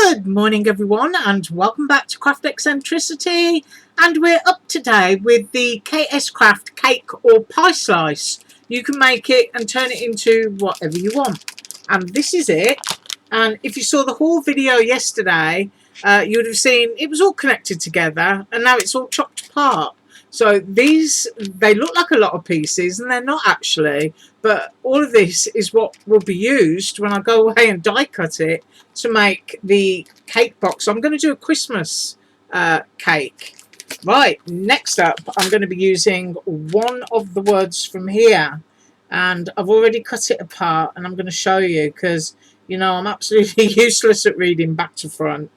Good morning everyone, and welcome back to Craft Eccentricity, and we're up today with the KSCRAFT cake or pie slice. You can make it and turn it into whatever you want, and this is it. And if you saw the whole video yesterday, you would have seen it was all connected together, and now it's all chopped apart. So they look like a lot of pieces, and they're not actually, but all of this is what will be used when I go away and die cut it to make the cake box. I'm going to do a Christmas cake. Right, next up I'm going to be using one of the words from here, and I've already cut it apart, and I'm going to show you because you know I'm absolutely useless at reading back to front.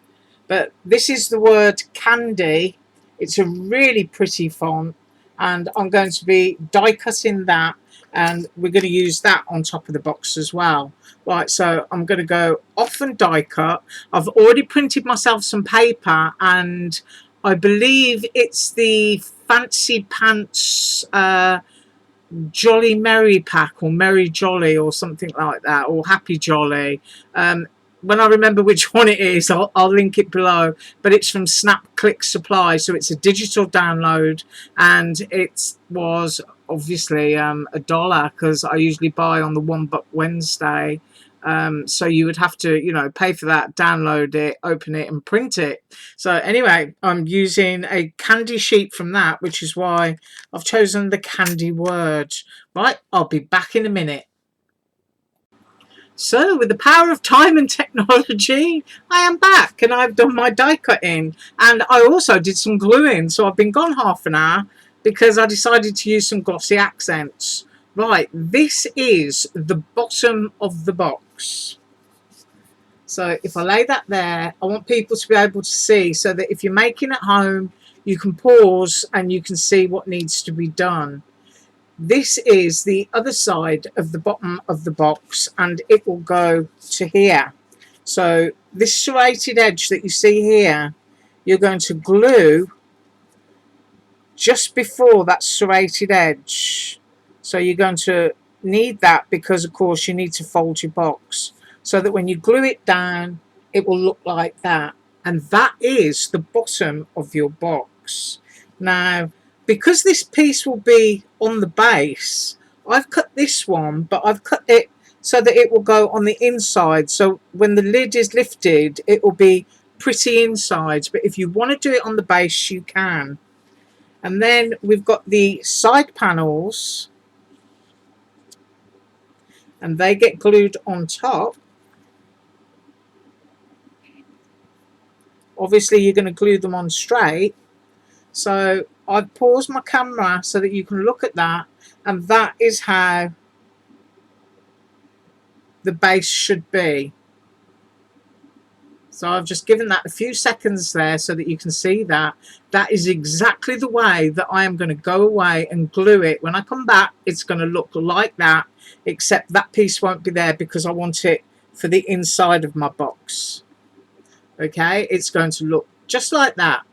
But this is the word candy. It's a really pretty font, and I'm going to be die cutting that, and we're going to use that on top of the box as well. Right, so I'm going to go off and die cut. I've already printed myself some paper, and I believe it's the Fancy Pants Jolly Merry Pack, or Merry Jolly, or something like that, or Happy Jolly. When I remember which one it is, I'll link it below. But it's from Snap Click Supply, so it's a digital download, and it was obviously $1 because I usually buy on the One Buck Wednesday. So you would have to, you know, pay for that, download it, open it, and print it. So anyway, I'm using a candy sheet from that, which is why I've chosen the candy word. Right, I'll be back in a minute. So, with the power of time and technology, I am back, and I've done my die cutting, and I also did some gluing. So I've been gone half an hour because I decided to use some glossy accents. Right, this is the bottom of the box. So if I lay that there, I want people to be able to see, so that if you're making at home, you can pause and you can see what needs to be done. This is the other side of the bottom of the box, and it will go to here. So this serrated edge that you see here, you're going to glue just before that serrated edge. So you're going to need that because of course you need to fold your box, so that when you glue it down it will look like that, and that is the bottom of your box. Now, because this piece will be on the base, I've cut this one, but I've cut it so that it will go on the inside, so when the lid is lifted it will be pretty inside. But if you want to do it on the base, you can. And then we've got the side panels, and they get glued on top. Obviously you're going to glue them on straight, so I've paused my camera so that you can look at that, and that is how the base should be. So I've just given that a few seconds there so that you can see that. That is exactly the way that I am going to go away and glue it. When I come back, it's going to look like that, except that piece won't be there because I want it for the inside of my box. Okay, it's going to look just like that.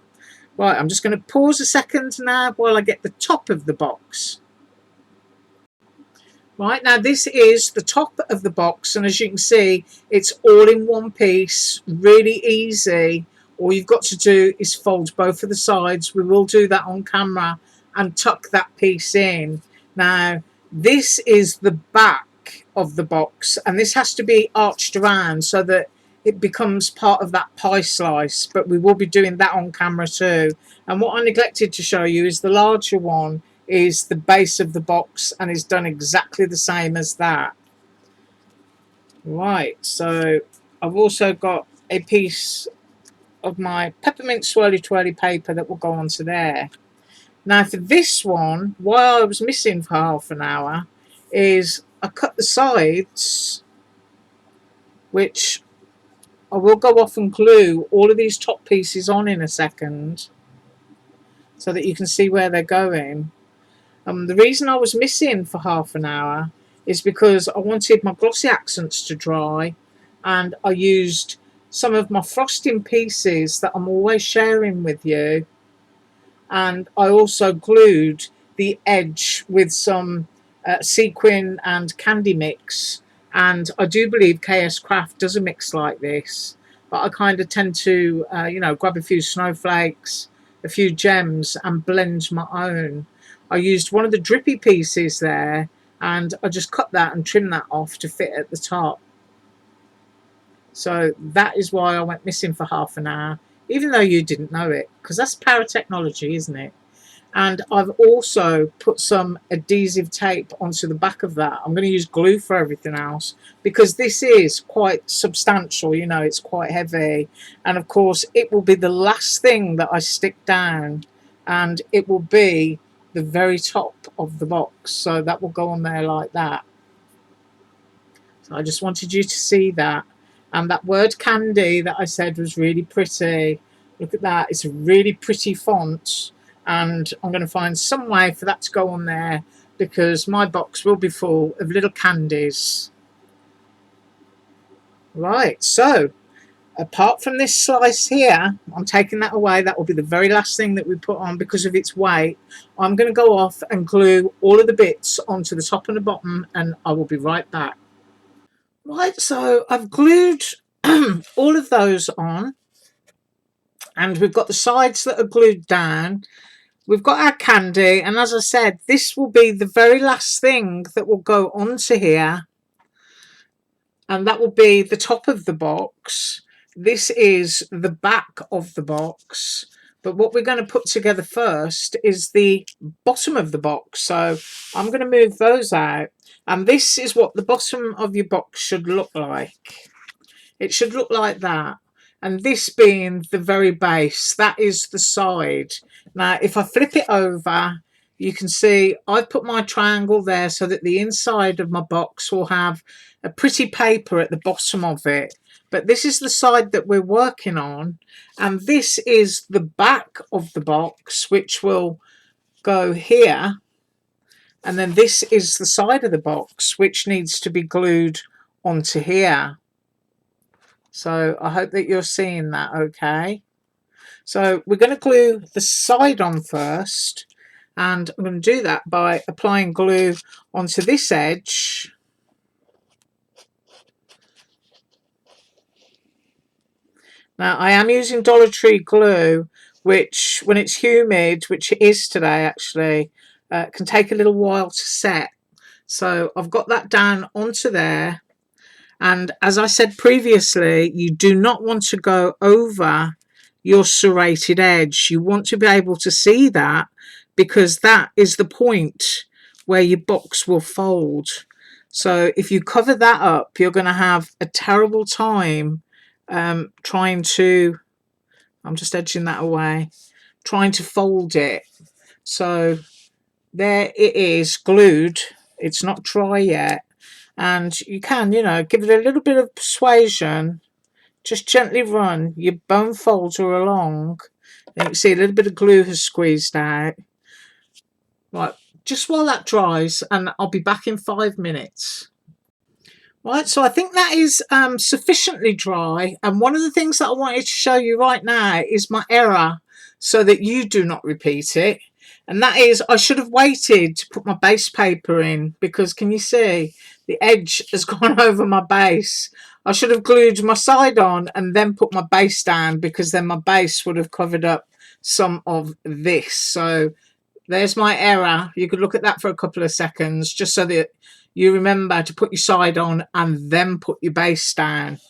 Right, I'm just going to pause a second now while I get the top of the box. Right, now this is the top of the box, and as you can see, it's all in one piece, really easy. All you've got to do is fold both of the sides. We will do that on camera, and tuck that piece in. Now, this is the back of the box, and this has to be arched around so that it becomes part of that pie slice, but we will be doing that on camera too. And what I neglected to show you is the larger one is the base of the box, and is done exactly the same as that. Right, so I've also got a piece of my peppermint swirly twirly paper that will go onto there. Now for this one, while I was missing for half an hour, is I cut the sides, which I will go off and glue all of these top pieces on in a second so that you can see where they're going. The reason I was missing for half an hour is because I wanted my glossy accents to dry, and I used some of my frosting pieces that I'm always sharing with you, and I also glued the edge with some sequin and candy mix, and I do believe KSCRAFT does a mix like this. but I kind of tend to, you know, grab a few snowflakes, a few gems, and blend my own. I used one of the drippy pieces there, and I just cut that and trimmed that off to fit at the top. So that is why I went missing for half an hour, even though you didn't know it, because that's paratechnology, isn't it? And I've also put some adhesive tape onto the back of that. I'm going to use glue for everything else because this is quite substantial, you know, it's quite heavy. And of course, it will be the last thing that I stick down, and it will be the very top of the box. So that will go on there like that. So I just wanted you to see that. And that word candy that I said was really pretty. Look at that. It's a really pretty font. And I'm going to find some way for that to go on there because my box will be full of little candies. Right, so apart from this slice here, I'm taking that away. That will be the very last thing that we put on because of its weight. I'm going to go off and glue all of the bits onto the top and the bottom, and I will be right back. Right, so I've glued all of those on, and we've got the sides that are glued down. We've got our candy, and as I said, this will be the very last thing that will go onto here, and that will be the top of the box. This is the back of the box, but what we're going to put together first is the bottom of the box. So I'm going to move those out, and this is what the bottom of your box should look like. It should look like that. And this being the very base, that is the side. Now, if I flip it over, you can see I've put my triangle there so that the inside of my box will have a pretty paper at the bottom of it. But this is the side that we're working on. And this is the back of the box, which will go here. And then this is the side of the box, which needs to be glued onto here. So I hope that you're seeing that okay. So we're going to glue the side on first, and I'm going to do that by applying glue onto this edge. Now I am using Dollar Tree glue, which when it's humid, which it is today actually, can take a little while to set. So I've got that down onto there. And as I said previously, you do not want to go over your serrated edge. You want to be able to see that because that is the point where your box will fold. So if you cover that up, you're going to have a terrible time trying to, I'm just edging that away, trying to fold it. So there it is glued. It's not dry yet. And you can, you know, give it a little bit of persuasion. Just gently run your bone folder along. And you can see a little bit of glue has squeezed out. Right, just while that dries, and I'll be back in 5 minutes. Right, so I think that is sufficiently dry. And one of the things that I wanted to show you right now is my error so that you do not repeat it. And that is I should have waited to put my base paper in because can you see the edge has gone over my base. I should have glued my side on and then put my base down because then my base would have covered up some of this. So there's my error. You could look at that for a couple of seconds just so that you remember to put your side on and then put your base down.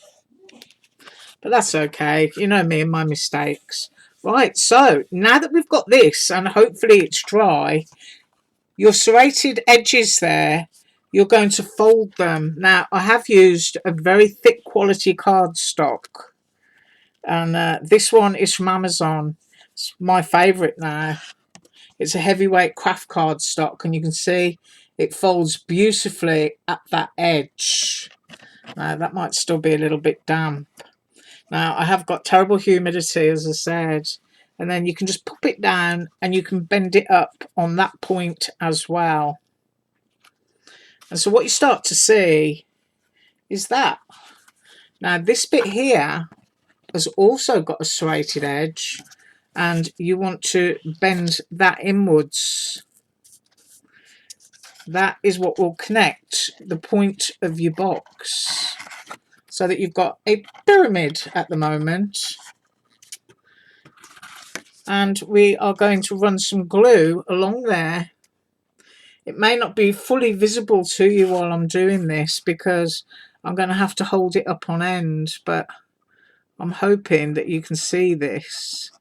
But that's okay. You know me and my mistakes. Right, so now that we've got this and hopefully it's dry, your serrated edges there, you're going to fold them. Now, I have used a very thick quality cardstock. And this one is from Amazon. It's my favourite now. It's a heavyweight craft cardstock, and you can see it folds beautifully at that edge. Now, that might still be a little bit damp. Now, I have got terrible humidity, as I said, and then you can just pop it down and you can bend it up on that point as well. And so what you start to see is that. Now, this bit here has also got a serrated edge, and you want to bend that inwards. That is what will connect the point of your box. so that you've got a pyramid at the moment. And we are going to run some glue along there. It may not be fully visible to you while I'm doing this because I'm going to have to hold it up on end, but I'm hoping that you can see this.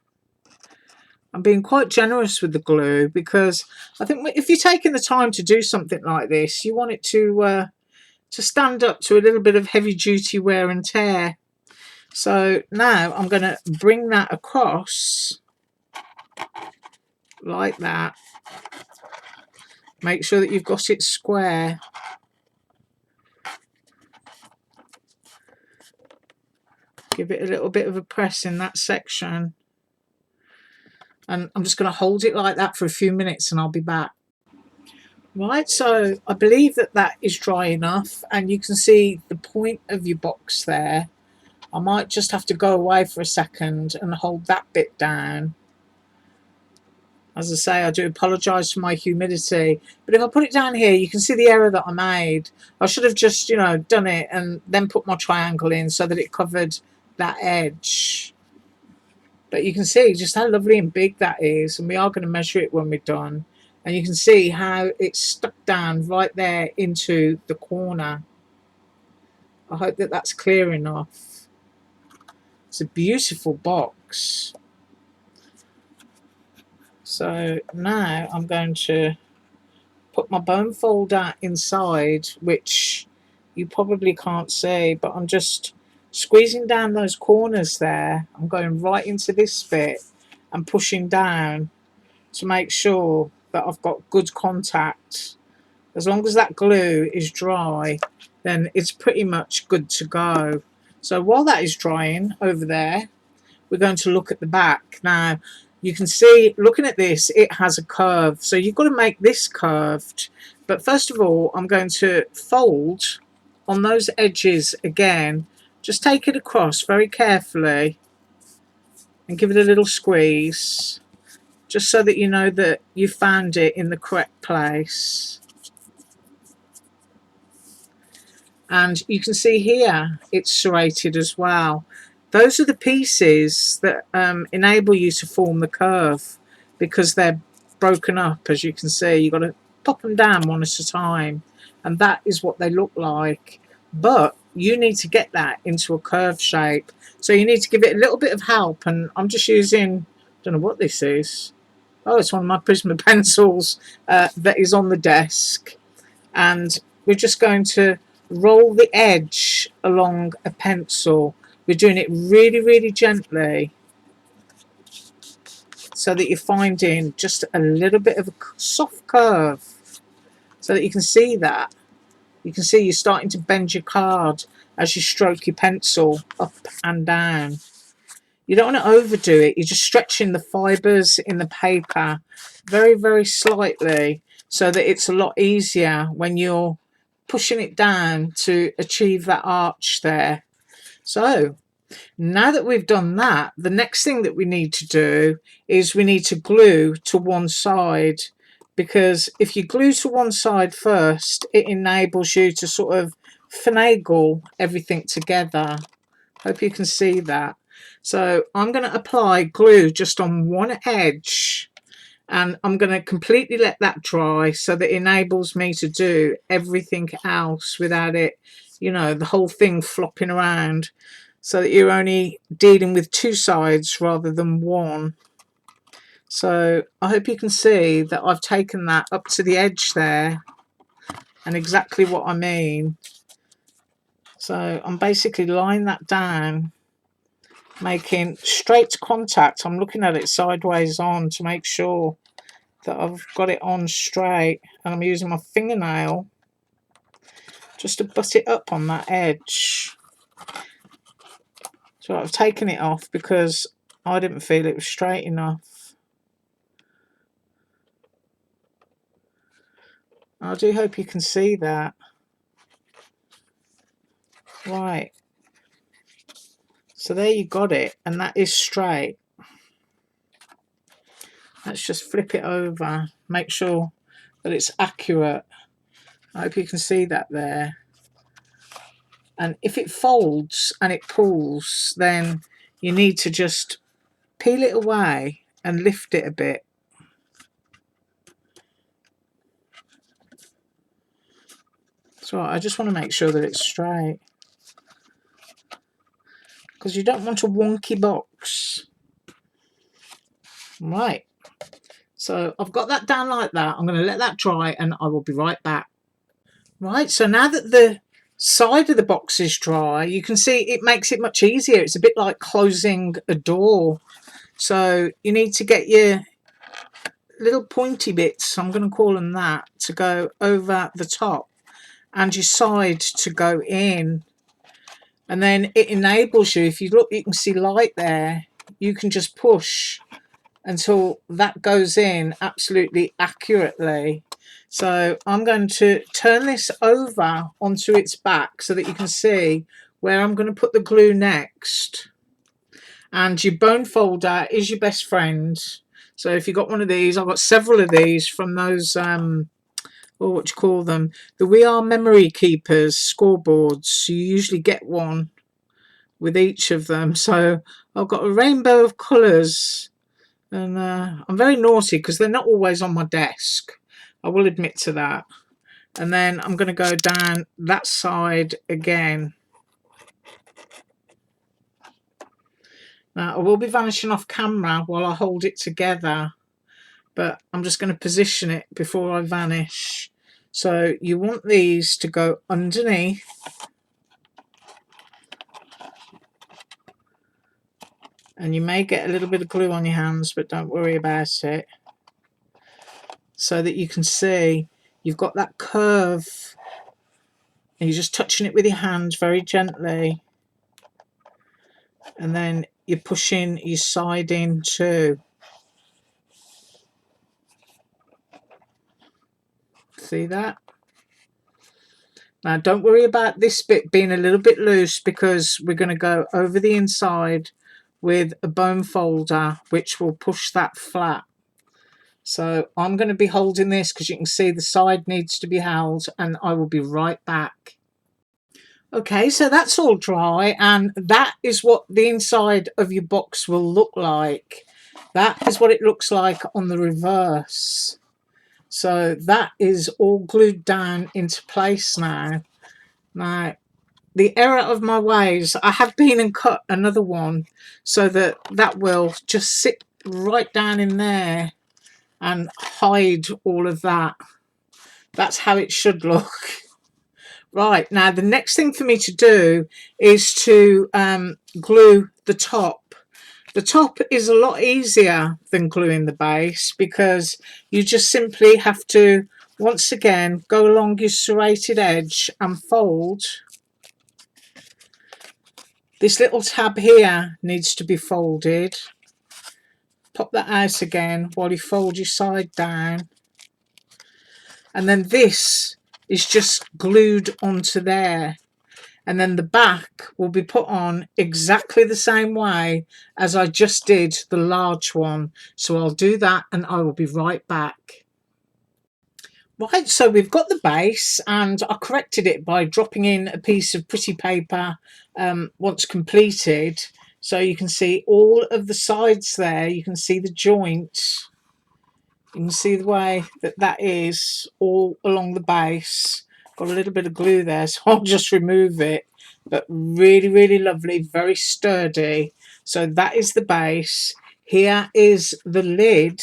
I'm being quite generous with the glue because I think if you're taking the time to do something like this, you want it to stand up to a little bit of heavy duty wear and tear. So now I'm going to bring that across like that. Make sure that you've got it square. Give it a little bit of a press in that section. And I'm just going to hold it like that for a few minutes and I'll be back. Right, so I believe that that is dry enough and you can see the point of your box there. I might just have to go away for a second and hold that bit down. As I say, I do apologise for my humidity, but if I put it down here, you can see the error that I made. I should have just, you know, done it and then put my triangle in so that it covered that edge. But you can see just how lovely and big that is, and we are going to measure it when we're done. And you can see how it's stuck down right there into the corner. I hope that that's clear enough. It's a beautiful box. So now I'm going to put my bone folder inside, which you probably can't see, but I'm just squeezing down those corners there. I'm going right into this bit and pushing down to make sure that I've got good contact. As long as that glue is dry, then it's pretty much good to go. So while that is drying over there, we're going to look at the back. Now, you can see, looking at this, it has a curve. So you've got to make this curved. But first of all, I'm going to fold on those edges again. Just take it across very carefully and give it a little squeeze, just so that you know that you found it in the correct place. And you can see here it's serrated as well. Those are the pieces that enable you to form the curve because they're broken up. As you can see, you've got to pop them down one at a time, and that is what they look like. But you need to get that into a curved shape, so you need to give it a little bit of help. And I'm just using, I don't know what this is. Oh, it's one of my Prisma pencils that is on the desk, and we're just going to roll the edge along a pencil. We're doing it really, really gently so that you're finding just a little bit of a soft curve so that you can see that. You can see you're starting to bend your card as you stroke your pencil up and down. You don't want to overdo it. You're just stretching the fibres in the paper very, very slightly so that it's a lot easier when you're pushing it down to achieve that arch there. So now that we've done that, the next thing that we need to do is we need to glue to one side, because if you glue to one side first, it enables you to sort of finagle everything together. Hope you can see that. So I'm going to apply glue just on one edge, and I'm going to completely let that dry so that it enables me to do everything else without it, you know, the whole thing flopping around, so that you're only dealing with two sides rather than one. So I hope you can see that I've taken that up to the edge there and exactly what I mean. So I'm basically laying that down, making straight contact. I'm looking at it sideways on to make sure that I've got it on straight, and I'm using my fingernail just to butt it up on that edge. So I've taken it off because I didn't feel it was straight enough. I do hope you can see that. Right, so there you got it, and that is straight. Let's just flip it over, make sure that it's accurate. I hope you can see that there. And if it folds and it pulls, then you need to just peel it away and lift it a bit. So I just want to make sure that it's straight, because you don't want a wonky box. Right, so I've got that down like that. I'm going to let that dry and I will be right back. Right, so now that the side of the box is dry, you can see it makes it much easier. It's a bit like closing a door. So you need to get your little pointy bits, I'm going to call them that, to go over the top, and your side to go in. And then it enables you, if you look, you can see light there, you can just push until that goes in absolutely accurately. So I'm going to turn this over onto its back so that you can see where I'm going to put the glue next. And your bone folder is your best friend. So if you've got one of these, I've got several of these from those, what do you call them? The We Are Memory Keepers scoreboards. You usually get one with each of them. So I've got a rainbow of colours. And I'm very naughty because they're not always on my desk. I will admit to that. And then I'm going to go down that side again. Now, I will be vanishing off camera while I hold it together, but I'm just going to position it before I vanish. So you want these to go underneath. And you may get a little bit of glue on your hands, but don't worry about it. So that you can see you've got that curve. And you're just touching it with your hand very gently. And then you're pushing your side in too. See that? Now don't worry about this bit being a little bit loose, because we're going to go over the inside with a bone folder which will push that flat. So I'm going to be holding this because you can see the side needs to be held, and I will be right back. Okay, so that's all dry, and that is what the inside of your box will look like. That is what it looks like on the reverse. So that is all glued down into place now. Now, the error of my ways, I have been and cut another one so that that will just sit right down in there and hide all of that. That's how it should look. Right, now the next thing for me to do is to glue the top. The top is a lot easier than gluing the base, because you just simply have to, once again, go along your serrated edge and fold. This little tab here needs to be folded. Pop that out again while you fold your side down. And then this is just glued onto there. And then the back will be put on exactly the same way as I just did the large one. So I'll do that and I will be right back. Right, so we've got the base, and I corrected it by dropping in a piece of pretty paper once completed. So you can see all of the sides there. You can see the joints. You can see the way that that is all along the base. Got a little bit of glue there, so I'll just remove it. But really, really lovely, very sturdy. So that is the base. Here is the lid.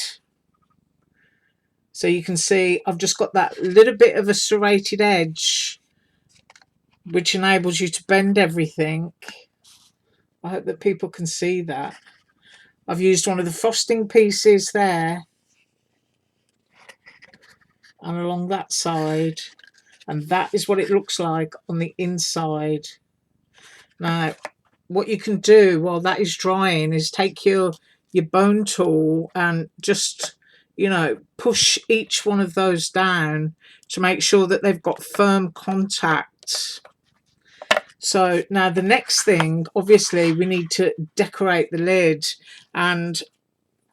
So you can see I've just got that little bit of a serrated edge, which enables you to bend everything. I hope that people can see that. I've used one of the frosting pieces there and along that side, and that is what it looks like on the inside. Now, what you can do while that is drying is take your bone tool and just, you know, push each one of those down to make sure that they've got firm contact. So now the next thing, obviously, we need to decorate the lid, and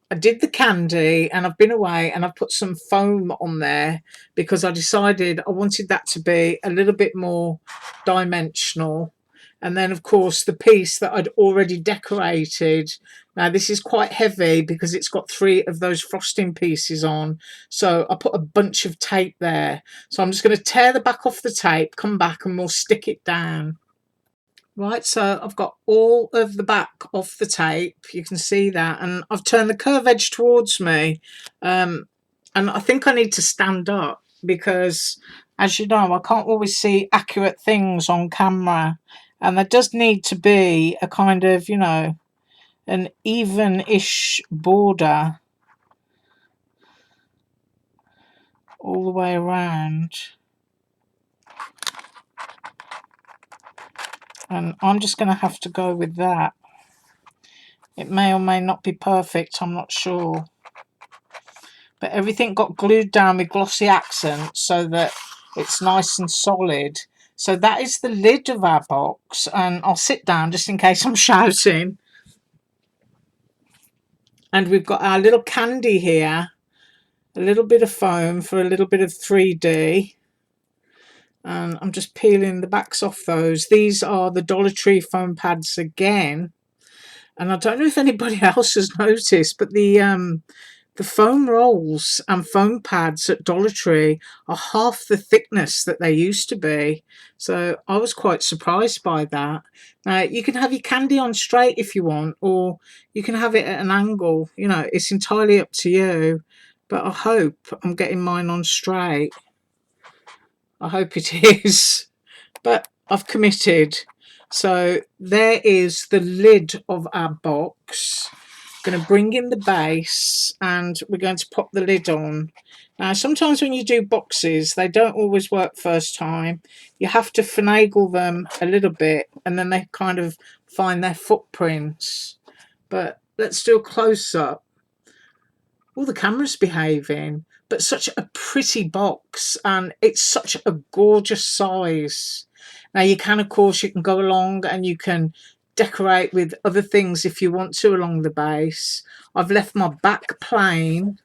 I did the candy and I've been away and I've put some foam on there because I decided I wanted that to be a little bit more dimensional. And then, of course, the piece that I'd already decorated. Now, this is quite heavy because it's got 3 of those frosting pieces on. So I put a bunch of tape there. So I'm just going to tear the back off the tape, come back, and we'll stick it down. Right, so I've got all of the back off the tape. You can see that. And I've turned the curve edge towards me. And I think I need to stand up because, as you know, I can't always see accurate things on camera. And there does need to be a kind of, you know, an even-ish border all the way around. And I'm just going to have to go with that. It may or may not be perfect, I'm not sure. But everything got glued down with glossy accents so that it's nice and solid. So that is the lid of our box. And I'll sit down just in case I'm shouting. And we've got our little candy here. A little bit of foam for a little bit of 3D. And I'm just peeling the backs off those. These are the Dollar Tree foam pads again. And I don't know if anybody else has noticed, but the foam rolls and foam pads at Dollar Tree are half the thickness that they used to be. So I was quite surprised by that. Now, you can have your candy on straight if you want, or you can have it at an angle. You know, it's entirely up to you. But I hope I'm getting mine on straight. I hope it is. But I've committed. So there is the lid of our box. Going to bring in the base and we're going to pop the lid on. Now, sometimes when you do boxes, they don't always work first time. You have to finagle them a little bit and then they kind of find their footprints. But let's do a close-up. Oh, the camera's behaving. But such a pretty box and it's such a gorgeous size. Now, you can, of course, you can go along and you can decorate with other things if you want to along the base. I've left my back plain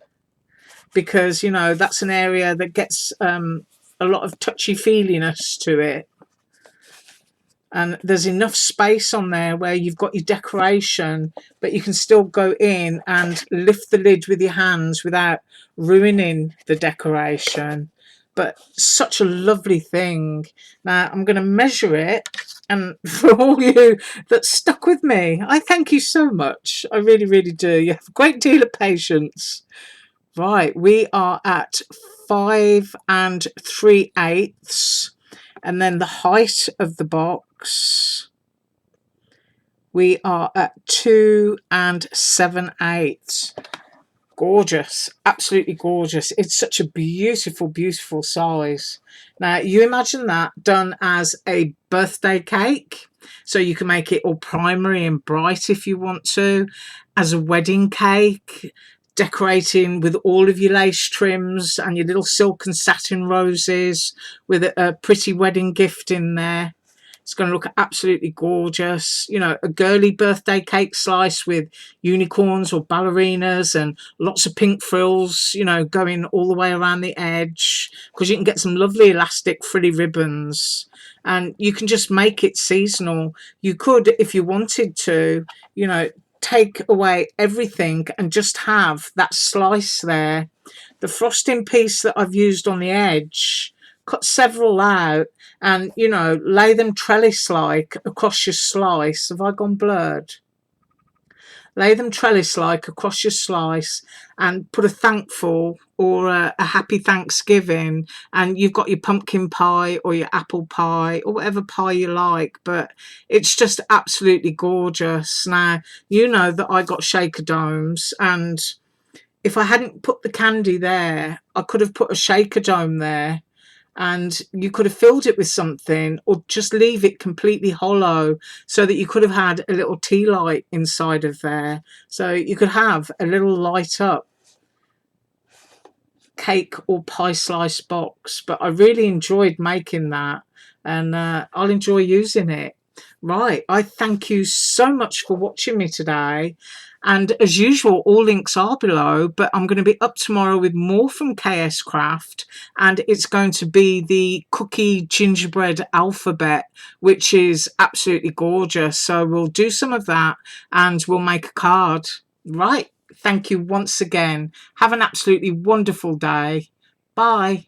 because, you know, that's an area that gets a lot of touchy-feeliness to it. And there's enough space on there where you've got your decoration, but you can still go in and lift the lid with your hands without ruining the decoration. But such a lovely thing. Now, I'm going to measure it. And for all you that stuck with me, I thank you so much. I really, really do. You have a great deal of patience. Right, we are at 5 3/8. And then the height of the box, we are at 2 7/8. Gorgeous, absolutely gorgeous. It's such a beautiful, beautiful size. Now, you imagine that done as a birthday cake. So you can make it all primary and bright if you want to. As a wedding cake, decorating with all of your lace trims and your little silk and satin roses with a pretty wedding gift in there. It's going to look absolutely gorgeous. You know, a girly birthday cake slice with unicorns or ballerinas and lots of pink frills, you know, going all the way around the edge, because you can get some lovely elastic frilly ribbons. And you can just make it seasonal. You could, if you wanted to, you know, take away everything and just have that slice there. The frosting piece that I've used on the edge, cut several out and, you know, lay them trellis-like across your slice. Have I gone blurred? Lay them trellis-like across your slice and put a thankful or a happy Thanksgiving, and you've got your pumpkin pie or your apple pie or whatever pie you like. But it's just absolutely gorgeous. Now, you know that I got shaker domes, and if I hadn't put the candy there, I could have put a shaker dome there and you could have filled it with something or just leave it completely hollow so that you could have had a little tea light inside of there. So you could have a little light up cake or pie slice box. But I really enjoyed making that and I'll enjoy using it. Right. I thank you so much for watching me today. And as usual, all links are below, but I'm going to be up tomorrow with more from KS Craft, and it's going to be the cookie gingerbread alphabet, which is absolutely gorgeous. So we'll do some of that and we'll make a card. Right. Thank you once again. Have an absolutely wonderful day. Bye.